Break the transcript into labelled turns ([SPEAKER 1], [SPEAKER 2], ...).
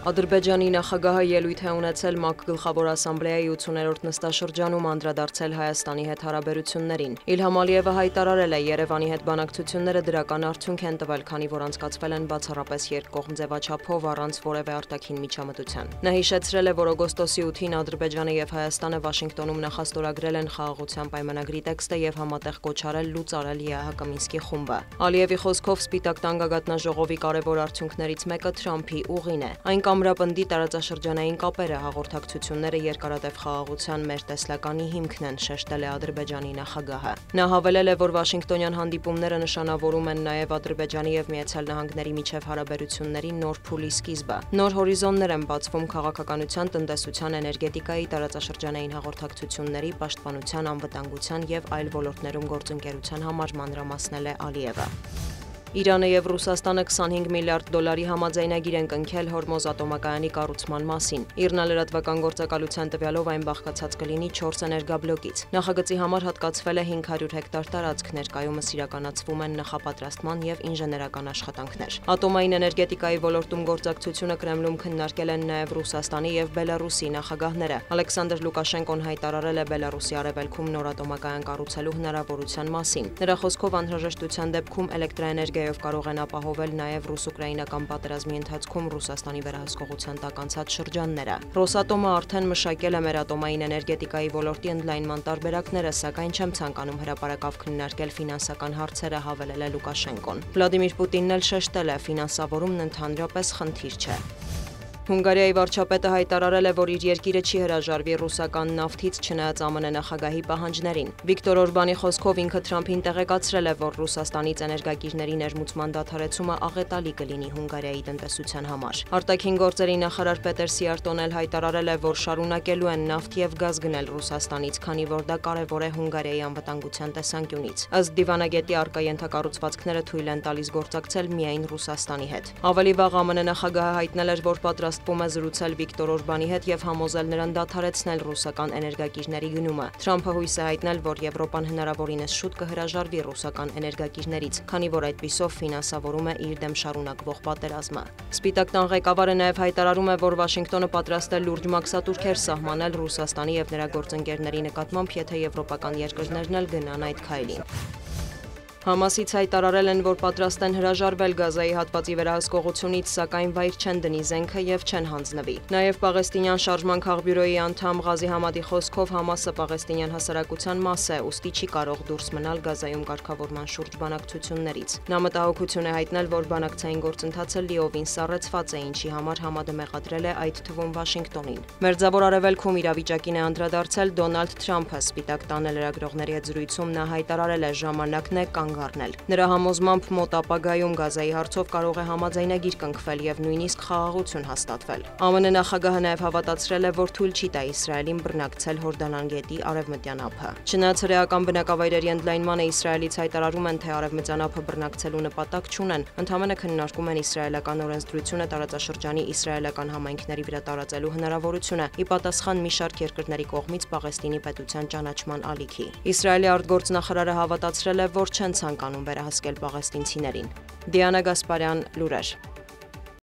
[SPEAKER 1] Ադրբեջանի նախագահը ելույթ է ունեցել ՄԱԿ Գլխավոր ասամբլեայի 80-րդ նստաշրջանում անդրադարձել Հայաստանի հետ հարաբերություններին։ Իլհամ Ալիևը հայտարարել է, Երևանի հետ բանակցությունները դրական արդյունք են տվել, քանի որ անցկացվել են բացառապես երկկողմ ձևաչափով առանց որևէ արտաքին միջամտության։ Նա հիշեցրել է, որ օգոստոսի 8-ին Ադրբեջանը եւ Հայաստանը Վաշինգտոնում նախաստորագրել են խաղաղության պայմանագրի տեքստը եւ համատեղ կոչարել լուծարել ԵԱՀԿ Մինսկի խումբը։ Ալիևի խոսքով Սպիտակ տան գագաթնաժողովի կարևոր արդյունքներից մեկը Թրամփի ուղին է։ Այն կամրապնդի տարածաշրջանային կապերը, հաղորդակցությունները երկարատև խաղաղության մեր տեսլականի հիմքն են, շեշտել է Ադրբեջանի նախագահը։ Նա հավելել է, որ Վաշինգտոնյան հանդիպումները նշանավորում են նաև Ադրբեջանի եւ Միացյալ Նահանգների միջև հարաբերությունների նոր փուլի սկիզբը։ Նոր հորիզոններ են բացվում քաղաքականության, տնտեսության, էներգետիկայի, տարածաշրջանային հաղորդակցությունների, պաշտպանության, անվտանգության եւ այլ ոլորտներում գործընկերության համար, մանրամասնել է Ալիևը։ Իրանը եւ Ռուսաստանը 25 միլիարդ դոլարի համաձայնագիր են կնքել Հորմոզ ատոմակայանի կառուցման մասին։ Իռնալրատվական գործակալության տվյալով այն բաղկացած կլինի 4 էներգաբլոկից։ Նախագծի համար հատկացվել է 500 հեկտար տարածք, ներկայումս իրականացվում են նախապատրաստման եւ ինժեներական աշխատանքներ։ Ատոմային էներգետիկայի ոլորտում գործակցությունը Կրեմլում քննարկել են նաեւ Ռուսաստանի եւ Բելարուսի նախագահները։ Ալեքսանդր Լուկաշենկոն հայտարարել է Բելարուսի արևելքում նոր ատոմակայան կառուցելու հնարավորության մասին։ Նրա խոսքով անհրաժեշտության դեպքում էլեկտրաէներգիայով կարող են ապահովել նաև ռուս-ուկրաինական պատերազմի ընթացքում Ռուսաստանի վերահսկողության տակ անցած շրջանները։ Ռոսատոմը արդեն մշակել է մեր ատոմային էներգետիկայի ոլորտի ընդլայնման տարբերակները, սակայն չեմ ցանկանում հրապարակավ քննարկել ֆինանսական հարցերը, հավելել է Լուկաշենկոն։ Վլադիմիր Պուտինն էլ շեշտել է, ֆինանսավորումն ընդհանրապես խնդիր չէ։ Հունգարիայի վարչապետը հայտարարել է, որ իր երկիրը չի հրաժարվի ռուսական նավթից, չնայած ԱՄՆ նախագահի պահանջներին։ Վիկտոր Օրբանի խոսքով ինքը Թրամփին տեղեկացրել է, որ Ռուսաստանից էներգակիրների ներմուծման դադարեցումը աղետալի կլինի Հունգարիայի տնտեսության համար։ Արտաքին գործերի նախարար Պետեր Սիարտոն էլ հայտարարել է, որ շարունակելու են նավթ եւ գազ գնել Ռուսաստանից, քանի որ դա կարևոր է Հունգարիայի անվտանգության տեսանկյունից։ Ըստ դիվանագետի արկա ենթակառուցվածքները թույլ են տալիս գործակցել միայն Ռուսաստանի հետ։ Ավելի վաղ ԱՄՆ նախագահը հայտնել էր, որ պատրաստվում է զրուցել Վիկտոր Օրբանի հետ եւ համոզել նրան դադարեցնել ռուսական էներգակիրների գնումը։ Թրամփը հույս է հայտնել, որ Եվրոպան հնարավորինս շուտ կհրաժարվի ռուսական էներգակիրներից, քանի որ այդպիսով ֆինանսավորում է իր դեմ շարունակվող պատերազմը։ Սպիտակ տան ղեկավարը նաեւ հայտարարում է, որ Վաշինգտոնը պատրաստ է լուրջ մաքսատուրքեր սահմանել Ռուսաստանի եւ նրա գործընկերների նկատմամբ, եթե եվրոպական երկրներն էլ գնան այդ քայլին։ Համասից հայտարարել են, որ պատրաստ են հրաժարվել Գազայի հատվածի վերահսկողությունից, սակայն վայր չեն դնի զենքը եւ չեն հանձնվի։ Նաեւ Պաղեստինյան շարժման քաղբյուրոյի անդամ Ղազի Համադի խոսքով Համասը պաղեստինյան հասարակության մաս է, ուստի չի կարող դուրս մնալ Գազայում կարգավորման շուրջ բանակցություններից։ Նա մտահոգություն է հայտնել, որ բանակցային գործընթացը լիովին սառեցված է, ինչի համար Համադը մեղադրել է այդ թվում Վաշինգտոնին։ Մերձավոր Արևելքում իրավիճակին է անդրադարձել Դոնալդ Թրամփը։ Սպիտակ տանը լրագրողների հետ զրույցում նա հայտարարել է, ժամանակն է Նրա համոզմամբ մոտ ապագայում Գազայի հարցով կարող է համաձայնագիր կնքվել եւ նույնիսկ խաղաղություն հաստատվել։ ԱՄՆ նախագահը նաեւ հավատացրել է, որ թույլ չի տա Իսրայելին բռնակցել Հորդանան գետի արևմտյան ափը։ Չնայած հրեական բնակավայրերի ընդլայնմանը Իսրայելից հայտարարում են, թե արևմտյան ափը բռնակցելու նպատակ չունեն, ընդհանրապես քննարկում են իսրայելական օրենսդրությունը տարածաշրջանի իսրայելական համայնքների վրա տարածելու հնարավորությունը՝ ի պատասխան մի շարք երկրների կողմից Պաղեստինի պետության ճանաչման ալիքի։ Իսրայելի արտգործնախարարը հավատացրել է, որ չեն ցանկանում վերահսկել պաղեստինցիներին։ Դիանա Գասպարյան, լուրեր։